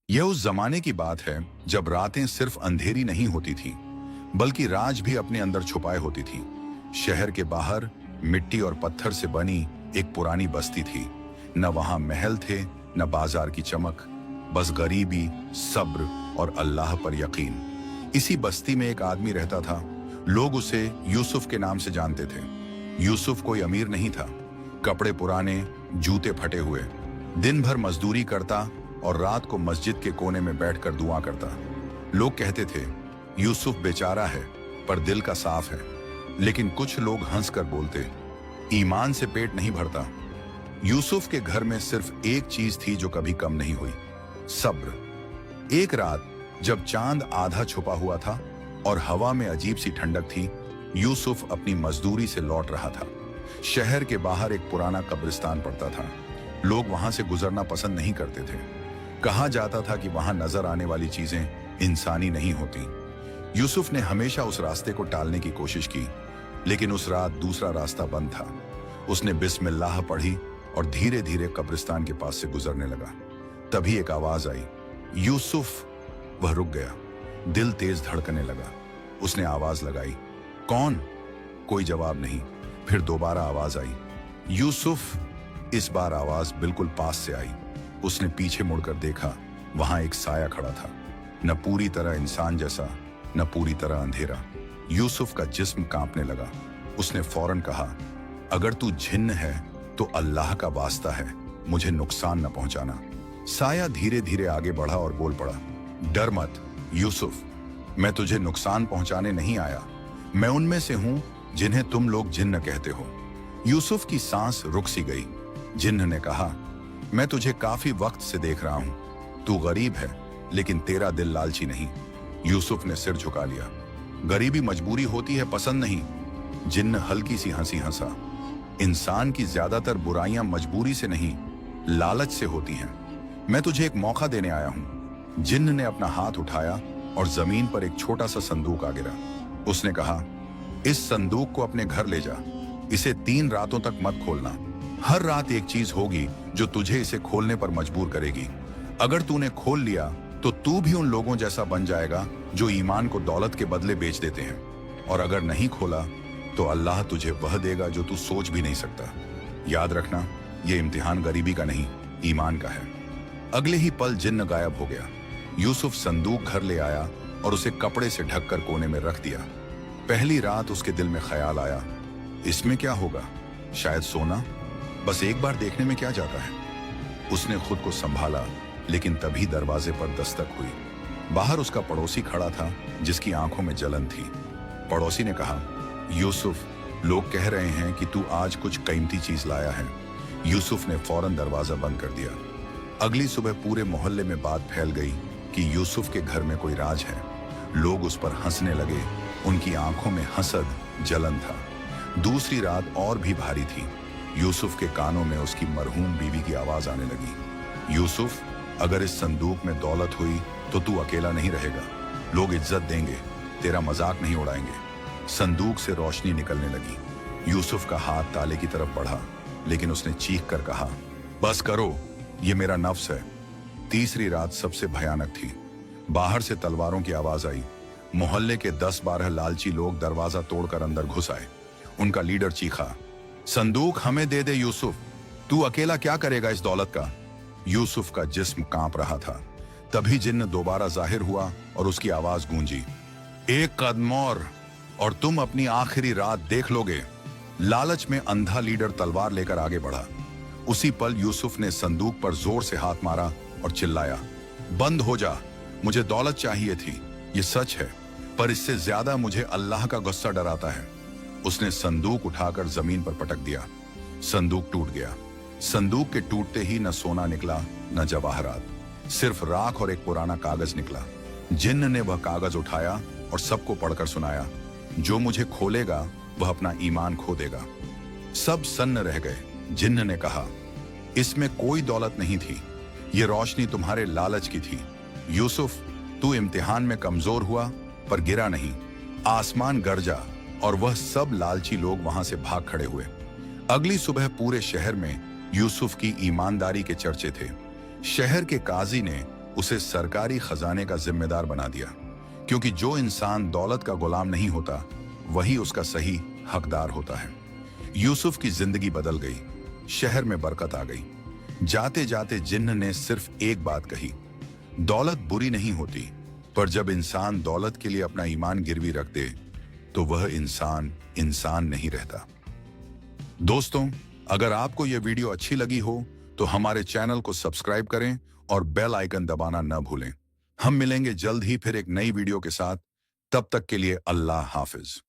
यह उस जमाने की बात है जब रातें सिर्फ अंधेरी नहीं होती थीं, बल्कि राज भी अपने अंदर छुपाए होती थी। शहर के बाहर मिट्टी और पत्थर से बनी एक पुरानी बस्ती थी। न वहां महल थे, न बाजार की चमक, बस गरीबी, सब्र और अल्लाह पर यकीन। इसी बस्ती में एक आदमी रहता था। लोग उसे यूसुफ के नाम से जानते थे। यूसुफ कोई अमीर नहीं था, कपड़े पुराने, जूते फटे हुए, दिन भर मजदूरी करता और रात को मस्जिद के कोने में बैठकर दुआ करता। लोग कहते थे यूसुफ बेचारा है पर दिल का साफ है। लेकिन कुछ लोग हंसकर बोलते, ईमान से पेट नहीं भरता। यूसुफ के घर में सिर्फ एक चीज थी जो कभी कम नहीं हुई, सब्र। एक रात जब चांद आधा छुपा हुआ था और हवा में अजीब सी ठंडक थी, यूसुफ अपनी मजदूरी से लौट रहा था। शहर के बाहर एक पुराना कब्रिस्तान पड़ता था। लोग वहां से गुजरना पसंद नहीं करते थे। कहा जाता था कि वहां नजर आने वाली चीजें इंसानी नहीं होती। यूसुफ ने हमेशा उस रास्ते को टालने की कोशिश की, लेकिन उस रात दूसरा रास्ता बंद था। उसने बिस्मिल्लाह पढ़ी और धीरे धीरे कब्रिस्तान के पास से गुजरने लगा। तभी एक आवाज आई, यूसुफ। वह रुक गया, दिल तेज धड़कने लगा। उसने आवाज लगाई, कौन? कोई जवाब नहीं। फिर दोबारा आवाज आई, यूसुफ। इस बार आवाज बिल्कुल पास से आई। उसने पीछे मुड़कर देखा, वहां एक साया खड़ा था, न पूरी तरह इंसान जैसा, न पूरी तरह अंधेरा। यूसुफ का जिस्म कांपने लगा। उसने फौरन कहा, अगर तू जिन्न है तो अल्लाह का वास्ता है, मुझे नुकसान न पहुंचाना। साया धीरे धीरे आगे बढ़ा और बोल पड़ा, डर मत यूसुफ, मैं तुझे नुकसान पहुंचाने नहीं आया। मैं उनमें से हूं जिन्हें तुम लोग जिन्न कहते हो। यूसुफ की सांस रुक सी गई। जिन्न ने कहा, मैं तुझे काफी वक्त से देख रहा हूं। तू गरीब है, लेकिन तेरा दिल लालची नहीं। यूसुफ ने सिर झुका लिया। गरीबी मजबूरी होती है, पसंद नहीं। जिन्न हल्की सी हंसी हंसा। इंसान की ज्यादातर बुराइयां मजबूरी से नहीं, लालच से होती हैं। मैं तुझे एक मौका देने आया हूं। जिन्न ने अपना हाथ उठाया और जमीन पर एक छोटा सा संदूक आ गिरा। उसने कहा, इस संदूक को अपने घर ले जा। इसे 3 रातों तक मत खोलना। हर रात एक चीज होगी जो तुझे इसे खोलने पर मजबूर करेगी। अगर तूने खोल लिया तो तू भी उन लोगों जैसा बन जाएगा जो ईमान को दौलत के बदले बेच देते हैं। और अगर नहीं खोला तो अल्लाह तुझे वह देगा जो तू सोच भी नहीं सकता। याद रखना, यह इम्तिहान गरीबी का नहीं, ईमान का है। अगले ही पल जिन्न गायब हो गया। यूसुफ संदूक घर ले आया और उसे कपड़े से ढककर कोने में रख दिया। पहली रात उसके दिल में ख्याल आया, इसमें क्या होगा? शायद सोना। बस एक बार देखने में क्या जाता है। उसने खुद को संभाला, लेकिन तभी दरवाजे पर दस्तक हुई। बाहर उसका पड़ोसी खड़ा था, जिसकी आंखों में जलन थी। पड़ोसी ने कहा, यूसुफ, लोग कह रहे हैं कि तू आज कुछ कीमती चीज लाया है। यूसुफ ने फौरन दरवाजा बंद कर दिया। अगली सुबह पूरे मोहल्ले में बात फैल गई कि यूसुफ के घर में कोई राज है। लोग उस पर हंसने लगे। उनकी आंखों में हसद, जलन था। दूसरी रात और भी भारी थी। यूसुफ के कानों में उसकी मरहूम बीवी की आवाज आने लगी, यूसुफ, अगर इस संदूक में दौलत हुई तो तू अकेला नहीं रहेगा। लोग इज्जत देंगे, तेरा मजाक नहीं उड़ाएंगे। संदूक से रोशनी निकलने लगी। यूसुफ का हाथ ताले की तरफ बढ़ा, लेकिन उसने चीख कर कहा, बस करो, ये मेरा नफ्स है। तीसरी रात सबसे भयानक थी। बाहर से तलवारों की आवाज आई। मोहल्ले के 10-12 लालची लोग दरवाजा तोड़कर अंदर घुस आए। उनका लीडर चीखा, संदूक हमें दे दे यूसुफ, तू अकेला क्या करेगा इस दौलत का? यूसुफ का जिस्म कांप रहा था। तभी जिन्न दोबारा जाहिर हुआ और उसकी आवाज गूंजी, एक कदम और तुम अपनी आखिरी रात देख लोगे। लालच में अंधा लीडर तलवार लेकर आगे बढ़ा। उसी पल यूसुफ ने संदूक पर जोर से हाथ मारा और चिल्लाया, बंद हो जा, मुझे दौलत चाहिए थी, ये सच है, पर इससे ज्यादा मुझे अल्लाह का गुस्सा डराता है। उसने संदूक उठाकर जमीन पर पटक दिया। संदूक टूट गया। संदूक के टूटते ही न सोना निकला, न जवाहरात, सिर्फ राख और एक पुराना कागज निकला। जिन्न ने वह कागज उठाया और सबको पढ़कर सुनाया, जो मुझे खोलेगा वह अपना ईमान खो देगा। सब सन्न रह गए। जिन्न ने कहा, इसमें कोई दौलत नहीं थी, ये रोशनी तुम्हारे लालच की थी। यूसुफ, तू इम्तिहान में कमजोर हुआ पर गिरा नहीं। आसमान गरजा और वह सब लालची लोग वहां से भाग खड़े हुए। अगली सुबह पूरे शहर में यूसुफ की ईमानदारी के चर्चे थे। शहर के काजी ने उसे सरकारी खजाने का जिम्मेदार बना दिया, क्योंकि जो इंसान दौलत का गुलाम नहीं होता वही उसका सही हकदार होता है। यूसुफ की जिंदगी बदल गई, शहर में बरकत आ गई। जाते जाते जिन्न ने सिर्फ एक बात कही, दौलत बुरी नहीं होती, पर जब इंसान दौलत के लिए अपना ईमान गिरवी रख दे तो वह इंसान इंसान नहीं रहता। दोस्तों, अगर आपको यह वीडियो अच्छी लगी हो तो हमारे चैनल को सब्सक्राइब करें और बेल आइकन दबाना न भूलें। हम मिलेंगे जल्द ही फिर एक नई वीडियो के साथ। तब तक के लिए अल्लाह हाफिज।